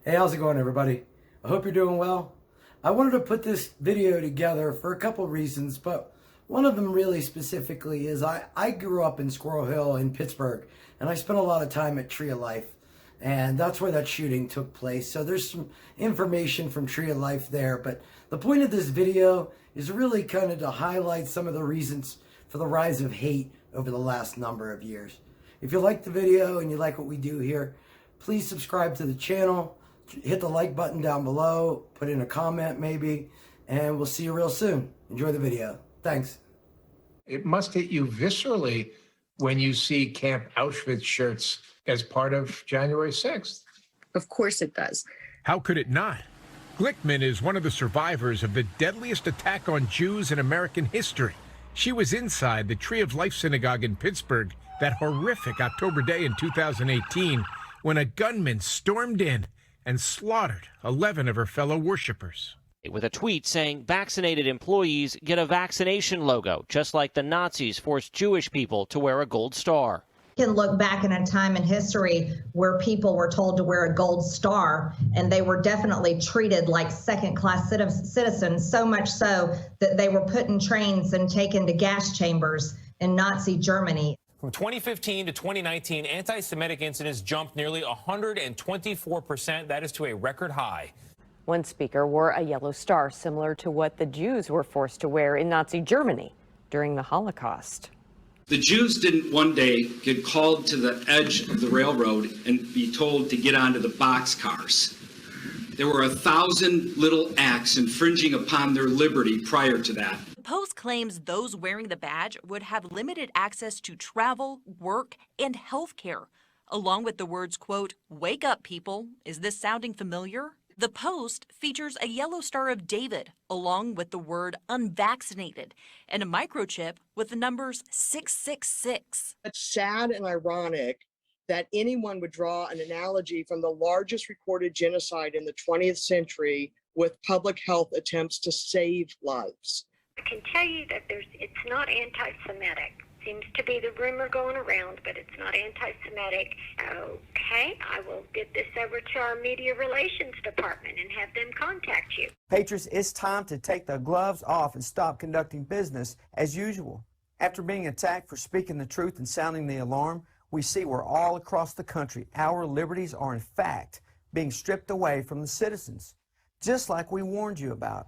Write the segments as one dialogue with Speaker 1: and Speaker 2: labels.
Speaker 1: Hey, how's it going, everybody? I hope you're doing well. I wanted to put this video together for a couple reasons, but one of them really specifically is I grew up in Squirrel Hill in Pittsburgh, and I spent a lot of time at Tree of Life, and that's where that shooting took place. So there's some information from Tree of Life there, but the point of this video is really kind of to highlight some of the reasons for the rise of hate over the last number of years. If you like the video and you like what we do here, please subscribe to the channel, hit the like button down below, put in a comment maybe, and we'll see you real soon. Enjoy the video. Thanks.
Speaker 2: It must hit you viscerally when you see Camp Auschwitz shirts as part of January 6th.
Speaker 3: Of course it does.
Speaker 4: How could it not? Glickman is one of the survivors of the deadliest attack on Jews in American history. She was inside the Tree of Life Synagogue in Pittsburgh that horrific October day in 2018 when a gunman stormed in and slaughtered 11 of her fellow worshipers.
Speaker 5: With a tweet saying vaccinated employees get a vaccination logo, just like the Nazis forced Jewish people to wear a gold star.
Speaker 6: Can look back in a time in history where people were told to wear a gold star, and they were definitely treated like second-class citizens, so much so that they were put in trains and taken to gas chambers in Nazi Germany.
Speaker 7: From 2015 to 2019, anti-Semitic incidents jumped nearly 124%. That is to a record high.
Speaker 8: One speaker wore a yellow star, similar to what the Jews were forced to wear in Nazi Germany during the Holocaust.
Speaker 9: The Jews didn't one day get called to the edge of the railroad and be told to get onto the boxcars. There were 1,000 little acts infringing upon their liberty prior to that.
Speaker 10: The Post claims those wearing the badge would have limited access to travel, work, and health care, along with the words, quote, "Wake up, people." Is this sounding familiar? The Post features a yellow Star of David, along with the word unvaccinated, and a microchip with the numbers 666.
Speaker 11: It's sad and ironic that anyone would draw an analogy from the largest recorded genocide in the 20th century with public health attempts to save lives.
Speaker 12: I can tell you that it's not anti-Semitic. Seems to be the rumor going around, but it's not anti-Semitic. Okay, I will get this over to our media relations department and have them contact you.
Speaker 13: Patriots, it's time to take the gloves off and stop conducting business as usual. After being attacked for speaking the truth and sounding the alarm, we see where all across the country our liberties are in fact being stripped away from the citizens, just like we warned you about.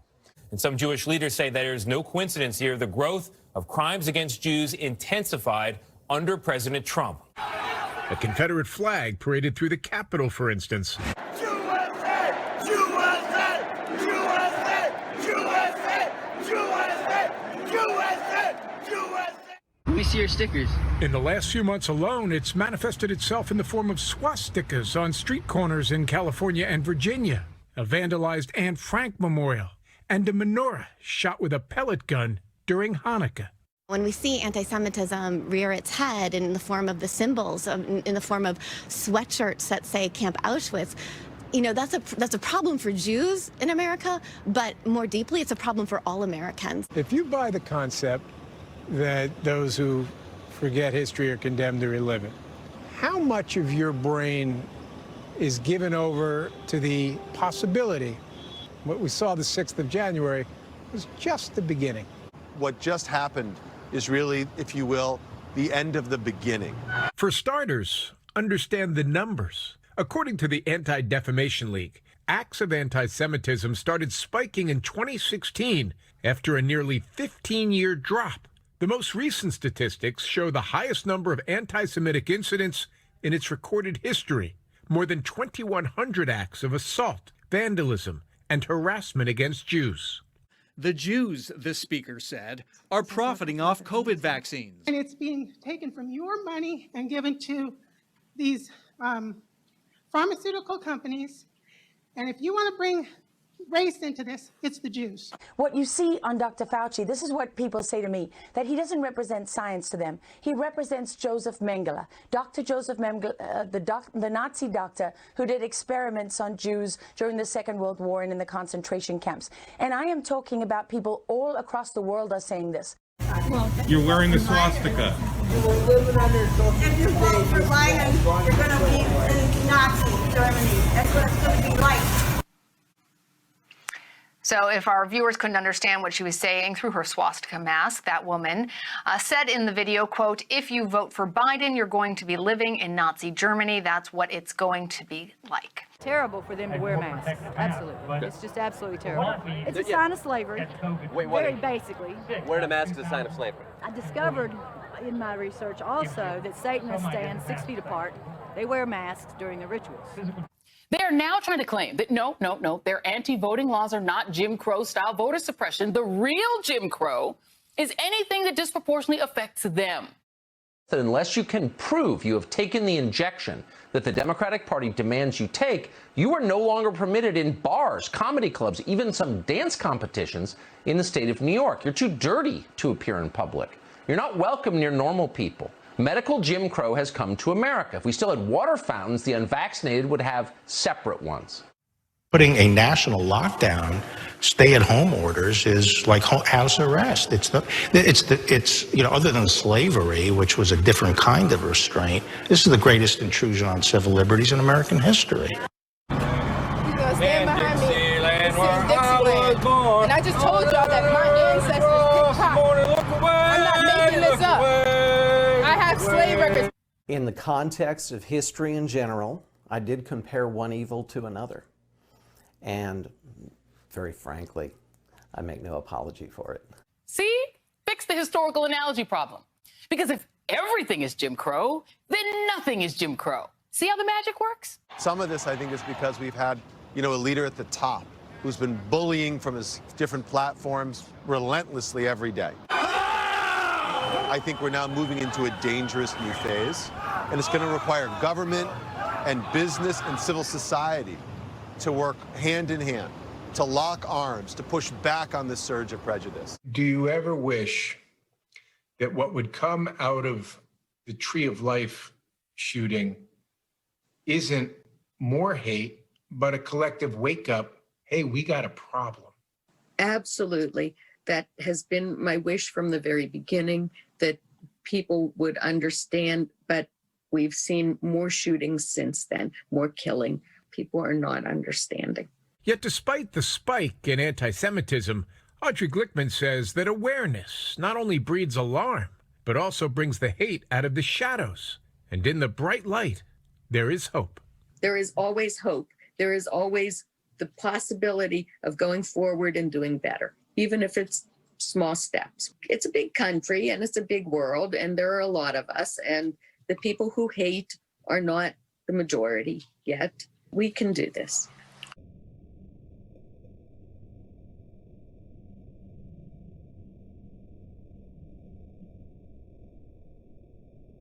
Speaker 7: And some Jewish leaders say there is no coincidence here. The growth of crimes against Jews intensified under President Trump.
Speaker 4: A Confederate flag paraded through the Capitol, for instance.
Speaker 14: USA! USA! USA! USA! USA! USA! USA!
Speaker 15: Let me see your stickers.
Speaker 4: In the last few months alone, it's manifested itself in the form of swastikas on street corners in California and Virginia, a vandalized Anne Frank memorial, and a menorah shot with a pellet gun during Hanukkah.
Speaker 16: When we see anti-Semitism rear its head in the form of the symbols, in the form of sweatshirts that say Camp Auschwitz, you know, that's a problem for Jews in America, but more deeply, it's a problem for all Americans.
Speaker 2: If you buy the concept that those who forget history are condemned to relive it, how much of your brain is given over to the possibility what we saw the 6th of January was just the beginning?
Speaker 17: What just happened is really, if you will, the end of the beginning.
Speaker 4: For starters, understand the numbers. According to the Anti-Defamation League, acts of anti-Semitism started spiking in 2016 after a nearly 15-year drop. The most recent statistics show the highest number of anti-Semitic incidents in its recorded history, more than 2,100 acts of assault, vandalism, and harassment against Jews.
Speaker 18: The Jews, the speaker said, are profiting off COVID vaccines.
Speaker 19: And it's being taken from your money and given to these pharmaceutical companies. And if you want to bring race into this, it's the Jews.
Speaker 20: What you see on Dr. Fauci, this is what people say to me, that he doesn't represent science to them. He represents Joseph Mengele, Dr. Joseph Mengele, the Nazi doctor who did experiments on Jews during the Second World War and in the concentration camps. And I am talking about people all across the world are saying this.
Speaker 5: You're wearing a swastika.
Speaker 2: If you vote for Biden, you're going to be a Nazi.
Speaker 3: Germany. That's what it's going to be like.
Speaker 15: So if our viewers couldn't understand what she was saying through her swastika mask, that woman said in the video, quote, "If you vote for Biden, you're going to be living in Nazi Germany. That's what it's going to be like."
Speaker 21: Terrible for them to wear masks. Absolutely. It's just absolutely terrible. It's a sign of slavery. Very basically.
Speaker 22: Wearing a mask is a sign of slavery.
Speaker 21: I discovered in my research also that Satanists stand 6 feet apart. They wear masks during the rituals.
Speaker 23: They are now trying to claim that no, their anti-voting laws are not Jim Crow-style voter suppression. The real Jim Crow is anything that disproportionately affects them.
Speaker 24: That unless you can prove you have taken the injection that the Democratic Party demands you take, you are no longer permitted in bars, comedy clubs, even some dance competitions in the state of New York. You're too dirty to appear in public. You're not welcome near normal people. Medical Jim Crow has come to America. If we still had water fountains, the unvaccinated would have separate ones.
Speaker 25: Putting a national lockdown, stay-at-home orders is like house arrest. It's other than slavery, which was a different kind of restraint, this is the greatest intrusion on civil liberties in American history.
Speaker 26: Stand behind me. This is Dixieland. And I just told y'all that my ancestors did pop. I'm not making this up. I have slave records.
Speaker 27: In the context of history in general, I did compare one evil to another. And very frankly, I make no apology for it.
Speaker 23: See? Fix the historical analogy problem. Because if everything is Jim Crow, then nothing is Jim Crow. See how the magic works?
Speaker 17: Some of this, I think, is because we've had, a leader at the top who's been bullying from his different platforms relentlessly every day. I think we're now moving into a dangerous new phase, and it's going to require government and business and civil society to work hand in hand, to lock arms, to push back on this surge of prejudice.
Speaker 2: Do you ever wish that what would come out of the Tree of Life shooting isn't more hate, but a collective wake up, hey, we got a problem?
Speaker 28: Absolutely. That has been my wish from the very beginning, that people would understand, but we've seen more shootings since then, more killing. People are not understanding.
Speaker 4: Yet despite the spike in anti-Semitism, Audrey Glickman says that awareness not only breeds alarm, but also brings the hate out of the shadows. And in the bright light, there is hope.
Speaker 28: There is always hope. There is always the possibility of going forward and doing better, even if it's small steps. It's a big country and it's a big world, and there are a lot of us, and the people who hate are not the majority yet. We can do this.